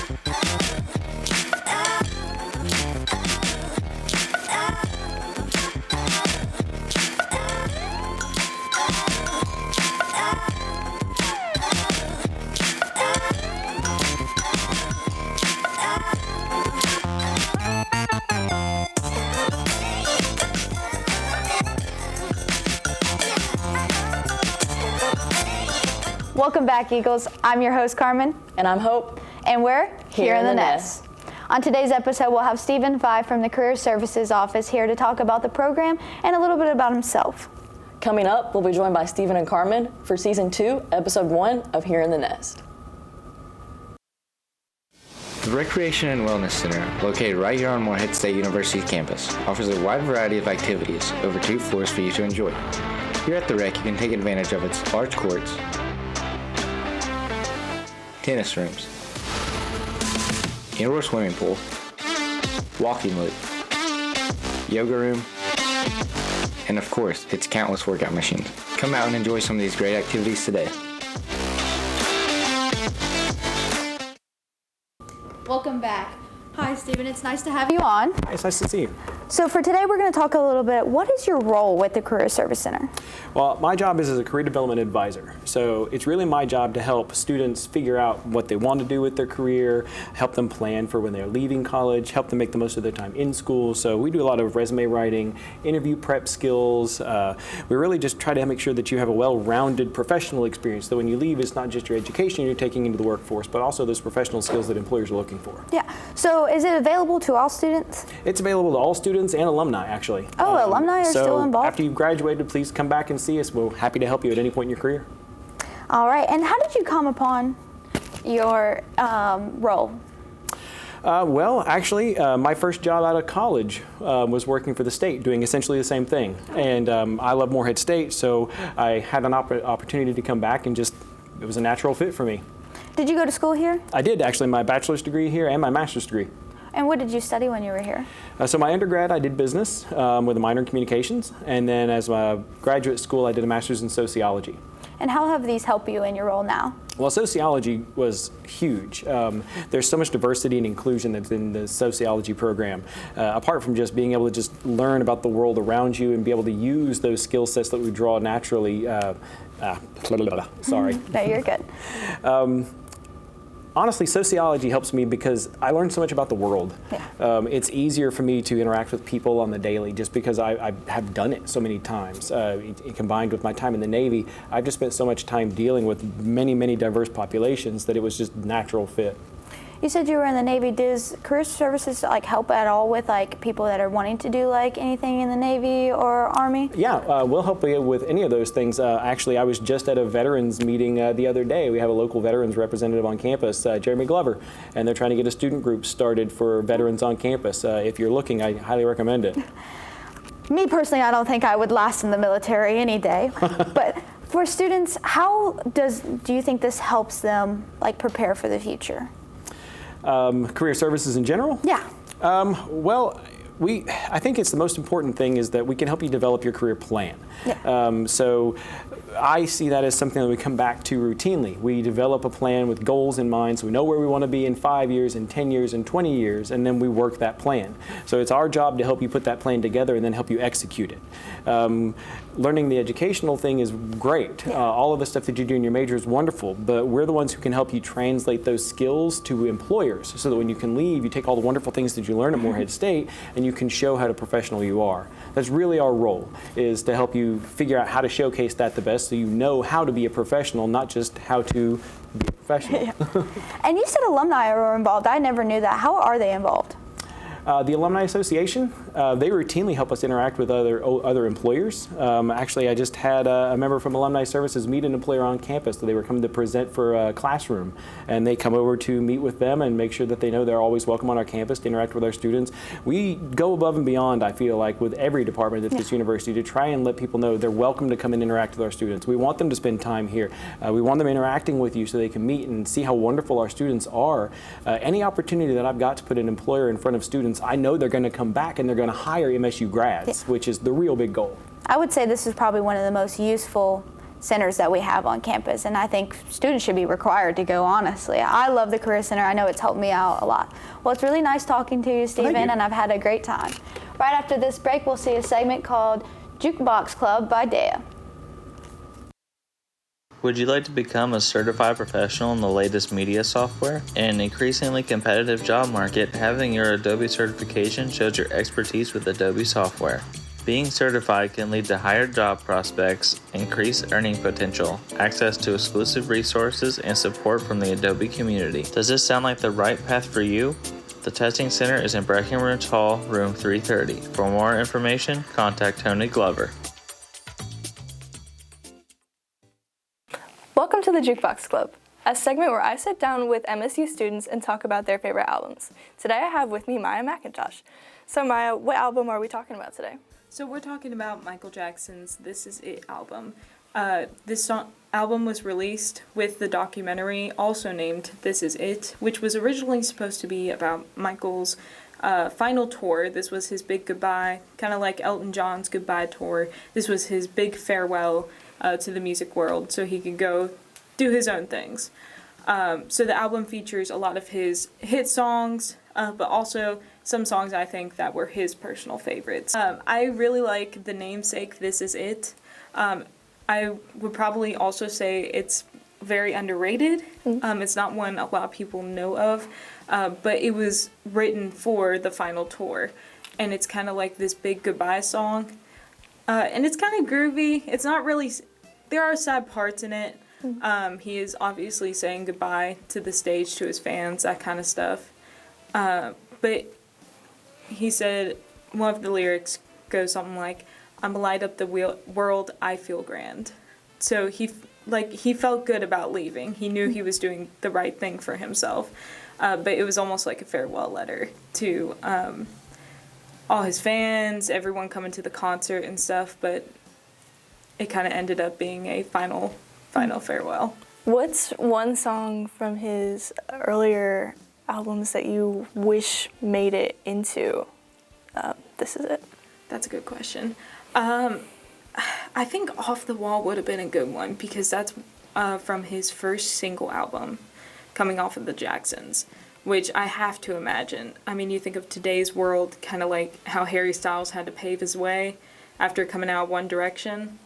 Welcome back, Eagles. I'm your host, Carmen. And I'm Hope. And we're here in the Nest. On today's episode, we'll have Stephen Five from the Career Services Office here to talk about the program and a little bit about himself. Coming up, we'll be joined by Stephen and Carmen for Season 2, Episode 1 of Here in the Nest. The Recreation and Wellness Center, located right here on Morehead State University's campus, offers a wide variety of activities over 2 floors for you to enjoy. Here at the Rec, you can take advantage of its large courts, tennis rooms, indoor swimming pool, walking loop, yoga room, and of course, its countless workout machines. Come out and enjoy some of these great activities today. Welcome back. Hi, Stephen. It's nice to have you on. It's nice to see you. So for today, we're going to talk a little bit. What is your role with the Career Service Center? Well, my job is as a career development advisor. So it's really my job to help students figure out what they want to do with their career, help them plan for when they're leaving college, help them make the most of their time in school. So we do a lot of resume writing, interview prep skills. We really just try to make sure that you have a well-rounded professional experience. So when you leave, it's not just your education you're taking into the workforce, but also those professional skills that employers are looking for. Yeah. So is it available to all students? It's available to all students and alumni, actually. Oh, alumni are still involved? After you've graduated, please come back and see us. We're happy to help you at any point in your career. All right. And how did you come upon your role? Well, actually, my first job out of college was working for the state, doing essentially the same thing. And I love Morehead State, so I had an opportunity to come back, and it was a natural fit for me. Did you go to school here? I did, actually, my bachelor's degree here and my master's degree. And what did you study when you were here? So my undergrad, I did business with a minor in communications, and then as a graduate school, I did a master's in sociology. And how have these helped you in your role now? Well, sociology was huge. There's so much diversity and inclusion that's in the sociology program. Apart from just being able to just learn about the world around you and be able to use those skill sets that we draw naturally. Sorry. No, you're good. Honestly, sociology helps me because I learn so much about the world. Yeah. It's easier for me to interact with people on the daily just because I have done it so many times. Combined with my time in the Navy, I've just spent so much time dealing with many, many diverse populations that it was just a natural fit. You said you were in the Navy. Does Career Services help at all with people that are wanting to do anything in the Navy or Army? Yeah, we'll help you with any of those things. Actually, I was just at a veterans meeting the other day. We have a local veterans representative on campus, Jeremy Glover, and they're trying to get a student group started for veterans on campus. If you're looking, I highly recommend it. Me personally, I don't think I would last in the military any day. But for students, how do you think this helps them prepare for the future? Career services in general? Yeah. Well, I think it's the most important thing is that we can help you develop your career plan. Yeah. So I see that as something that we come back to routinely. We develop a plan with goals in mind, so we know where we want to be in 5 years, in 10 years, in 20 years, and then we work that plan. So it's our job to help you put that plan together and then help you execute it. Learning the educational thing is great. All of the stuff that you do in your major is wonderful, but we're the ones who can help you translate those skills to employers so that when you can leave, you take all the wonderful things that you learn at Morehead State and you can show how a professional you are. That's really our role, is to help you figure out how to showcase that the best so you know how to be a professional, not just how to be a professional. Yeah. And you said alumni are involved. I never knew that. How are they involved? The Alumni Association, they routinely help us interact with other employers. Actually, I just had a member from Alumni Services meet an employer on campus. So they were coming to present for a classroom, and they come over to meet with them and make sure that they know they're always welcome on our campus to interact with our students. We go above and beyond, I feel like, with every department at this university to try and let people know they're welcome to come and interact with our students. We want them to spend time here. We want them interacting with you so they can meet and see how wonderful our students are. Any opportunity that I've got to put an employer in front of students, I know they're going to come back and they're going to hire MSU grads, which is the real big goal. I would say this is probably one of the most useful centers that we have on campus, and I think students should be required to go, honestly. I love the Career Center. I know it's helped me out a lot. Well, it's really nice talking to you, Stephen, and I've had a great time. Right after this break, we'll see a segment called Jukebox Club by Dea. Would you like to become a certified professional in the latest media software? In an increasingly competitive job market, having your Adobe certification shows your expertise with Adobe software. Being certified can lead to higher job prospects, increased earning potential, access to exclusive resources, and support from the Adobe community. Does this sound like the right path for you? The testing center is in Breckenridge Hall, room 330. For more information, contact Tony Glover. Welcome to the Jukebox Club, a segment where I sit down with MSU students and talk about their favorite albums. Today I have with me Maya McIntosh. So Maya, what album are we talking about today? So we're talking about Michael Jackson's This Is It album. This album was released with the documentary also named This Is It, which was originally supposed to be about Michael's final tour. This was his big goodbye, kind of like Elton John's goodbye tour. This was his big farewell to the music world so he could go do his own things. So the album features a lot of his hit songs, but also some songs I think that were his personal favorites. I really like the namesake This Is It. I would probably also say it's very underrated. It's not one a lot of people know of, but it was written for the final tour, and it's kind of like this big goodbye song. And it's kind of groovy. It's not really, there are sad parts in it. He is obviously saying goodbye to the stage, to his fans, that kind of stuff. But he said, one of the lyrics goes something like, "I'm a light up the world, I feel grand." So he felt good about leaving. He knew he was doing the right thing for himself. But it was almost like a farewell letter to all his fans, everyone coming to the concert and stuff, but it kind of ended up being a final farewell. What's one song from his earlier albums that you wish made it into This Is It? That's a good question. I think Off the Wall would have been a good one because that's from his first single album coming off of the Jacksons, which I have to imagine. I mean, you think of today's world, kind of like how Harry Styles had to pave his way after coming out of One Direction.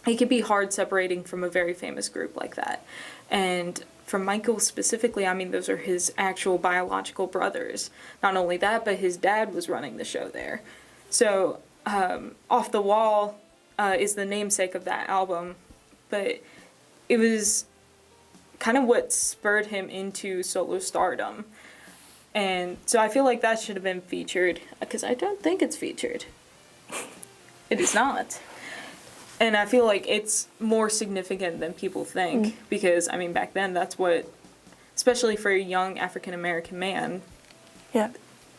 It could be hard separating from a very famous group like that. And for Michael specifically, I mean, those are his actual biological brothers. Not only that, but his dad was running the show there. So Off the Wall is the namesake of that album, but it was kind of what spurred him into solo stardom. And so I feel like that should have been featured, because I don't think it's featured. It is not. And I feel like it's more significant than people think, because, I mean, back then, that's what, especially for a young African-American man, Yeah.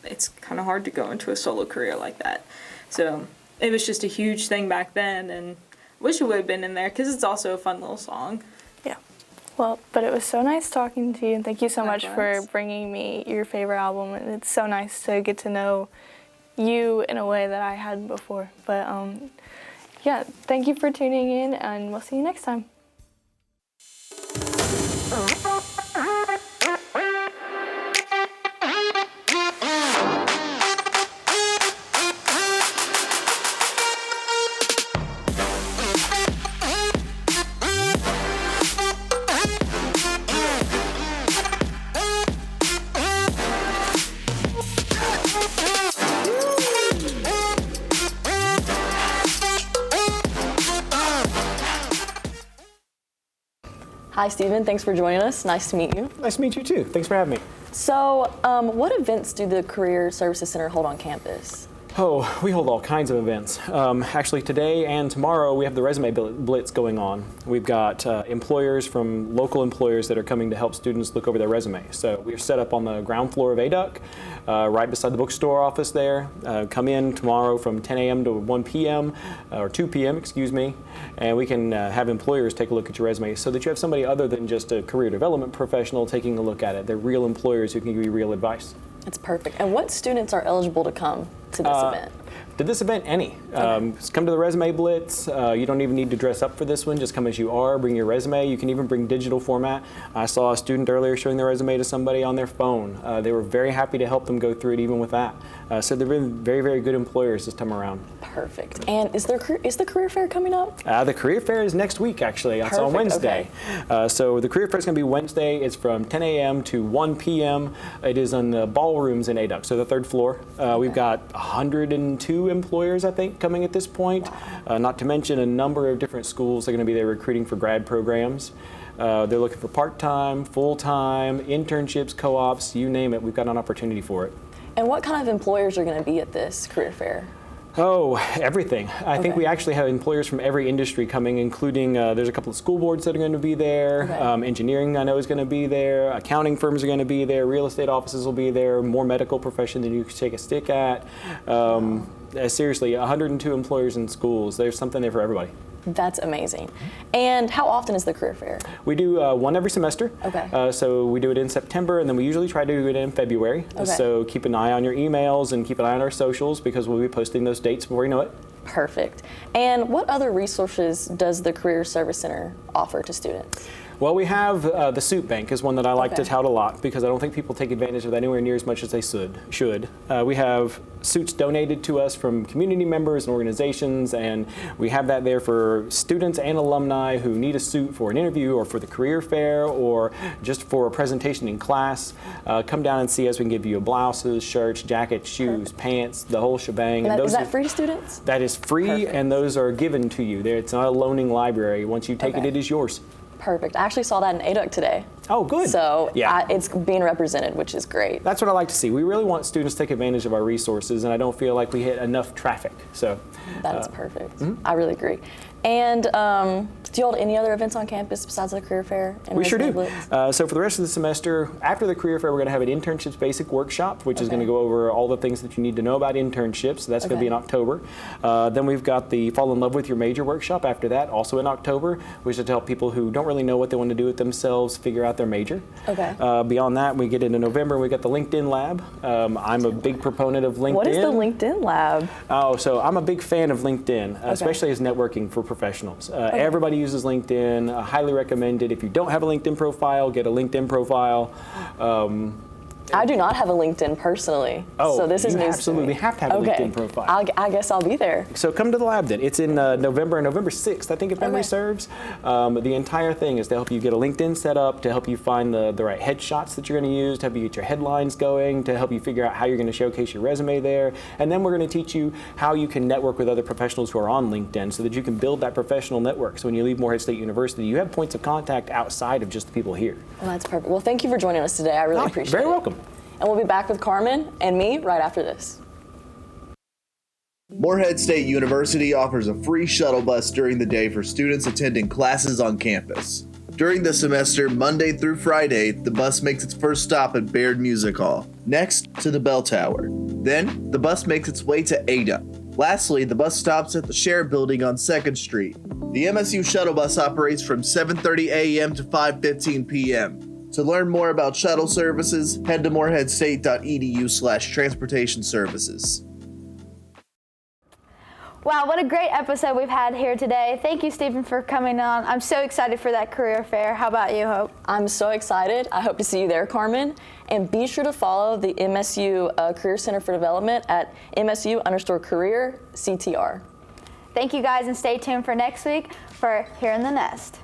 it's kind of hard to go into a solo career like that. So it was just a huge thing back then, and wish it would have been in there, because it's also a fun little song. Yeah. Well, but it was so nice talking to you, and thank you so much for Likewise. bringing me your favorite album. And it's so nice to get to know you in a way that I hadn't before. But yeah, thank you for tuning in, and we'll see you next time. Hi, Stephen. Thanks for joining us. Nice to meet you. Nice to meet you too. Thanks for having me. So, what events do the Career Services Center hold on campus? Oh, we hold all kinds of events. Actually, today and tomorrow we have the Resume Blitz going on. We've got employers from local employers that are coming to help students look over their resume. So we're set up on the ground floor of ADUC, right beside the bookstore office there. Come in tomorrow from 10 a.m. to 1 p.m. Or 2 p.m., excuse me, and we can have employers take a look at your resume so that you have somebody other than just a career development professional taking a look at it. They're real employers who can give you real advice. It's perfect. And what students are eligible to come to this event? to this event, any. Just come to the Resume Blitz. You don't even need to dress up for this one. Just come as you are. Bring your resume. You can even bring digital format. I saw a student earlier showing their resume to somebody on their phone. They were very happy to help them go through it even with that. So they've been very, very good employers this time around. Perfect. And is the career fair coming up? The career fair is next week, actually. It's on Perfect, Wednesday. So the career fair is going to be Wednesday. It's from 10 a.m. to 1 p.m. It is on the ballrooms in ADUC, so the third floor. We've got 102 employers, I think, coming at this point. Not to mention a number of different schools that are going to be there recruiting for grad programs. They're looking for part-time, full-time, internships, co-ops, you name it. We've got an opportunity for it. And what kind of employers are going to be at this career fair? Oh, everything. I think we actually have employers from every industry coming, including there's a couple of school boards that are going to be there. Engineering, I know, is going to be there. Accounting firms are going to be there. Real estate offices will be there. More medical profession than you can take a stick at. Seriously, 102 employers in schools. There's something there for everybody. That's amazing. And how often is the career fair? We do one every semester. Okay. So we do it in September, and then we usually try to do it in February. Okay. So keep an eye on your emails and keep an eye on our socials because we'll be posting those dates before you know it. Perfect. And what other resources does the Career Service Center offer to students? Well, we have the Suit Bank is one that I like to Okay. tout a lot because I don't think people take advantage of that anywhere near as much as they should. We have suits donated to us from community members and organizations, and we have that there for students and alumni who need a suit for an interview or for the career fair or just for a presentation in class. Come down and see us. We can give you blouses, shirts, jackets, shoes, pants, the whole shebang. And those is that free to students? That is free, Perfect. and those are given to you. It's not a loaning library. Once you take Okay. it is yours. Perfect. I actually saw that in ADUC today. Oh, good. So yeah. it's being represented, which is great. That's what I like to see. We really want students to take advantage of our resources, and I don't feel like we hit enough traffic. So That is perfect. I really agree. And do you hold any other events on campus besides the career fair? And we sure Resume do. Blitz? So for the rest of the semester, after the career fair, we're going to have an internships basic workshop, which is going to go over all the things that you need to know about internships. So that's going to be in October. Then we've got the Fall in Love with Your Major workshop after that, also in October, which is to help people who don't really know what they want to do with themselves figure out their major. Okay. Beyond that, we get into November, we got the LinkedIn Lab. I'm a big proponent of LinkedIn. What is the LinkedIn Lab? Oh, so I'm a big fan of LinkedIn, especially as networking for professionals. Everybody uses LinkedIn. I highly recommend it. If you don't have a LinkedIn profile, get a LinkedIn profile. I do not have a LinkedIn personally. So this is you news absolutely to me. have to have a LinkedIn profile. I guess I'll be there. So come to the lab then. It's in November 6th, I think, if memory serves. The entire thing is to help you get a LinkedIn set up, to help you find the right headshots that you're going to use, to help you get your headlines going, to help you figure out how you're going to showcase your resume there. And then we're going to teach you how you can network with other professionals who are on LinkedIn so that you can build that professional network. So when you leave Morehead State University, you have points of contact outside of just the people here. Well, that's perfect. Well, thank you for joining us today. I really appreciate it. Very welcome. And we'll be back with Carmen and me right after this. Morehead State University offers a free shuttle bus during the day for students attending classes on campus. During the semester, Monday through Friday, the bus makes its first stop at Baird Music Hall, next to the Bell Tower. Then, the bus makes its way to Ada. Lastly, the bus stops at the Share Building on 2nd Street. The MSU shuttle bus operates from 7:30 a.m. to 5:15 p.m. To learn more about shuttle services, head to moreheadstate.edu/transportation services. Wow, what a great episode we've had here today. Thank you, Stephen, for coming on. I'm so excited for that career fair. How about you, Hope? I'm so excited. I hope to see you there, Carmen. And be sure to follow the MSU Career Center for Development at MSU_career CTR. Thank you, guys, and stay tuned for next week for Here in the Nest.